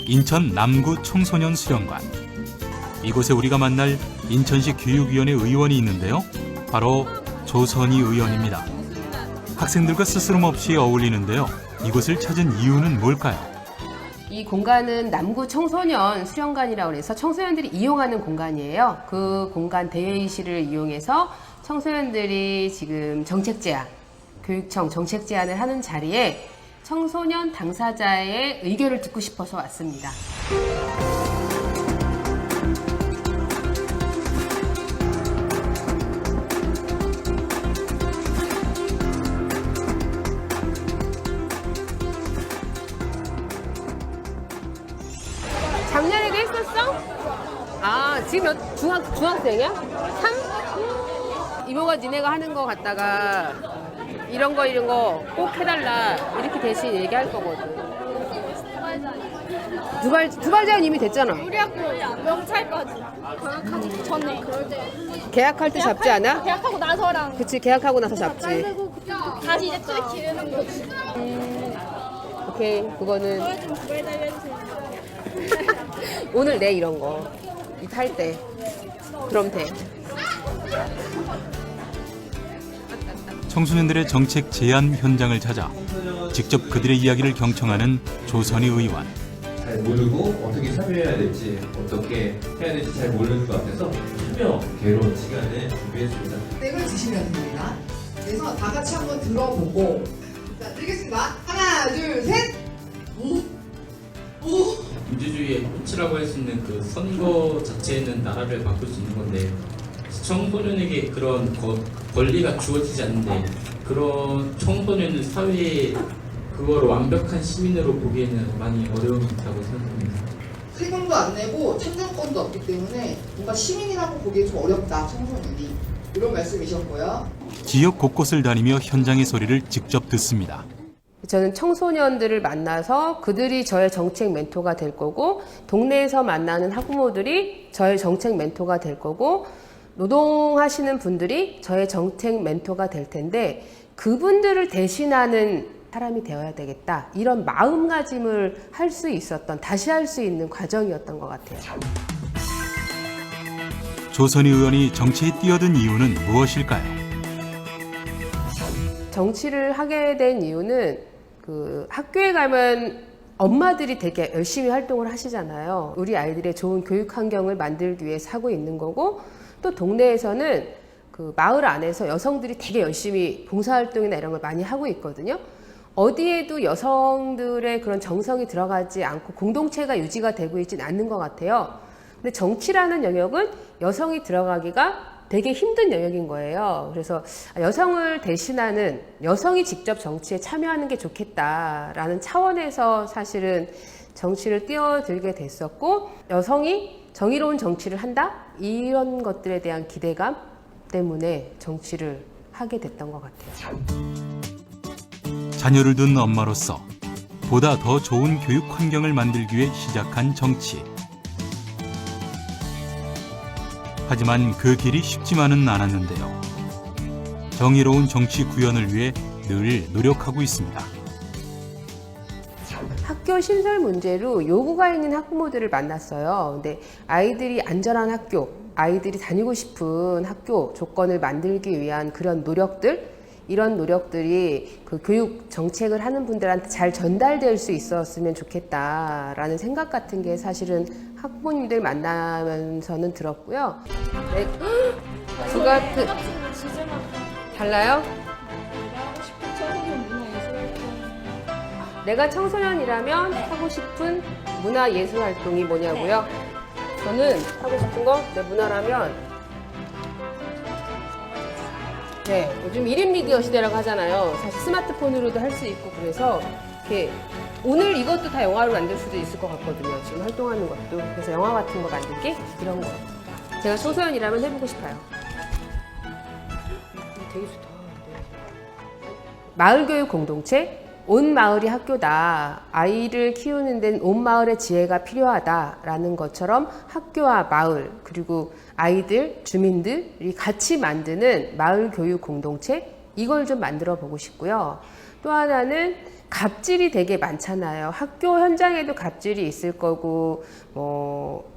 인천 남구 청소년 수련관. 이곳에 우리가 만날 인천시 교육위원회 의원이 있는데요. 바로 조선희 의원입니다. 학생들과 스스럼 없이 어울리는데요. 이곳을 찾은 이유는 뭘까요? 이 공간은 남구 청소년 수련관이라고 해서 청소년들이 이용하는 공간이에요. 그 공간 대회의실을 이용해서 청소년들이 지금 정책 제안, 교육청 정책 제안을 하는 자리에 청소년 당사자의 의견을 듣고 싶어서 왔습니다. 작년에도 했었어? 아, 지금 중학생이야? 3? 이모가 니네가 하는 거 갖다가 이런 거 꼭 해달라 이렇게 대신 얘기할 거거든. 두발 제한 이미 됐잖아. 우리 학교 명찰까지 계약하기 전에 계약할 때 잡지 않아? 계약하고 나서랑 그치, 계약하고 나서 잡지. 만들고 다시 이제 또 기르는 거지. 오케이, 그거는 저희 좀 구별 달려주세요. 오늘 내 이런 거 탈 때 그럼 돼. 청소년들의 정책 제안 현장을 찾아 직접 그들의 이야기를 경청하는 조선희 의원. 잘 모르고 어떻게 참여해야 될지 어떻게 해야 될지 잘 모르는 것 같아서 참여 개론 시간을 준비했습니다. 땡을 주시면 됩니다. 그래서 다 같이 한번 들어보고 자, 드리겠습니다. 하나, 둘, 셋. 민주주의의 꽃이라고 할 수 있는 그 선거 자체는 나라를 바꿀 수 있는 건데 청소년에게 그런 권리가 주어지지 않는데 그런 청소년을 사회에 그걸 완벽한 시민으로 보기에는 많이 어려움이 있다고 생각합니다. 세금도 안 내고 참정권도 없기 때문에 뭔가 시민이라고 보기에 좀 어렵다, 청소년이. 이런 말씀이셨고요. 지역 곳곳을 다니며 현장의 소리를 직접 듣습니다. 저는 청소년들을 만나서 그들이 저의 정책 멘토가 될 거고, 동네에서 만나는 학부모들이 저의 정책 멘토가 될 거고, 노동하시는 분들이 저의 정책 멘토가 될 텐데, 그분들을 대신하는 사람이 되어야 되겠다. 이런 마음가짐을 할 수 있었던, 다시 할 수 있는 과정이었던 것 같아요. 조선희 의원이 정치에 뛰어든 이유는 무엇일까요? 정치를 하게 된 이유는 학교에 가면 엄마들이 되게 열심히 활동을 하시잖아요. 우리 아이들의 좋은 교육 환경을 만들기 위해서 하고 있는 거고, 또 동네에서는 그 마을 안에서 여성들이 되게 열심히 봉사활동이나 이런 걸 많이 하고 있거든요. 어디에도 여성들의 그런 정성이 들어가지 않고 공동체가 유지가 되고 있지는 않는 것 같아요. 근데 정치라는 영역은 여성이 들어가기가 되게 힘든 영역인 거예요. 그래서 여성을 대신하는, 여성이 직접 정치에 참여하는 게 좋겠다라는 차원에서 사실은 정치를 뛰어들게 됐었고, 여성이 정의로운 정치를 한다? 이런 것들에 대한 기대감 때문에 정치를 하게 됐던 것 같아요. 자녀를 둔 엄마로서 보다 더 좋은 교육 환경을 만들기 위해 시작한 정치. 하지만 그 길이 쉽지만은 않았는데요. 정의로운 정치 구현을 위해 늘 노력하고 있습니다. 학교 신설 문제로 요구가 있는 학부모들을 만났어요. 근데 아이들이 안전한 학교, 아이들이 다니고 싶은 학교 조건을 만들기 위한 그런 노력들, 이런 노력들이 그 교육 정책을 하는 분들한테 잘 전달될 수 있었으면 좋겠다라는 생각 같은 게 사실은 학부모님들 만나면서는 들었고요. 네. 달라요? 내가 청소년이라면 하고 싶은 문화예술 활동이 뭐냐고요? 저는 하고 싶은 거, 내 문화라면 요즘 1인 미디어 시대라고 하잖아요. 사실 스마트폰으로도 할 수 있고, 그래서 이렇게 오늘 이것도 다 영화로 만들 수도 있을 것 같거든요. 지금 활동하는 것도. 그래서 영화 같은 거 만들기? 이런 거. 제가 청소년이라면 해보고 싶어요. 되게 좋다. 마을교육 공동체? 온 마을이 학교다. 아이를 키우는 데는 온 마을의 지혜가 필요하다라는 것처럼 학교와 마을, 그리고 아이들, 주민들이 같이 만드는 마을 교육 공동체, 이걸 좀 만들어 보고 싶고요. 또 하나는 갑질이 되게 많잖아요. 학교 현장에도 갑질이 있을 거고,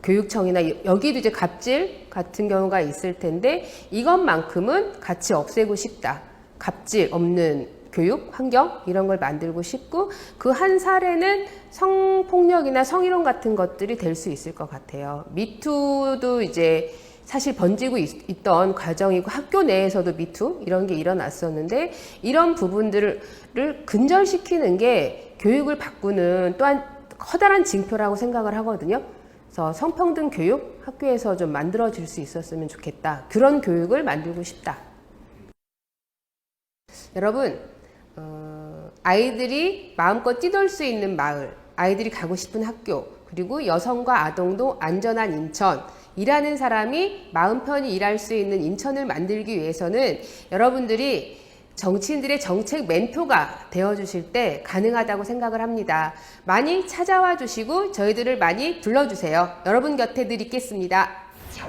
교육청이나 여기도 이제 갑질 같은 경우가 있을 텐데, 이것만큼은 같이 없애고 싶다. 갑질 없는 교육 환경 이런 걸 만들고 싶고, 그 한 사례는 성폭력이나 성희롱 같은 것들이 될 수 있을 것 같아요. 미투도 이제 사실 번지고 있던 과정이고, 학교 내에서도 미투 이런 게 일어났었는데, 이런 부분들을 근절시키는 게 교육을 바꾸는 또한 커다란 징표라고 생각을 하거든요. 그래서 성평등 교육 학교에서 좀 만들어질 수 있었으면 좋겠다. 그런 교육을 만들고 싶다. 여러분, 아이들이 마음껏 뛰놀 수 있는 마을, 아이들이 가고 싶은 학교, 그리고 여성과 아동도 안전한 인천, 일하는 사람이 마음 편히 일할 수 있는 인천을 만들기 위해서는 여러분들이 정치인들의 정책 멘토가 되어주실 때 가능하다고 생각을 합니다. 많이 찾아와 주시고 저희들을 많이 불러주세요. 여러분 곁에 늘 있겠습니다.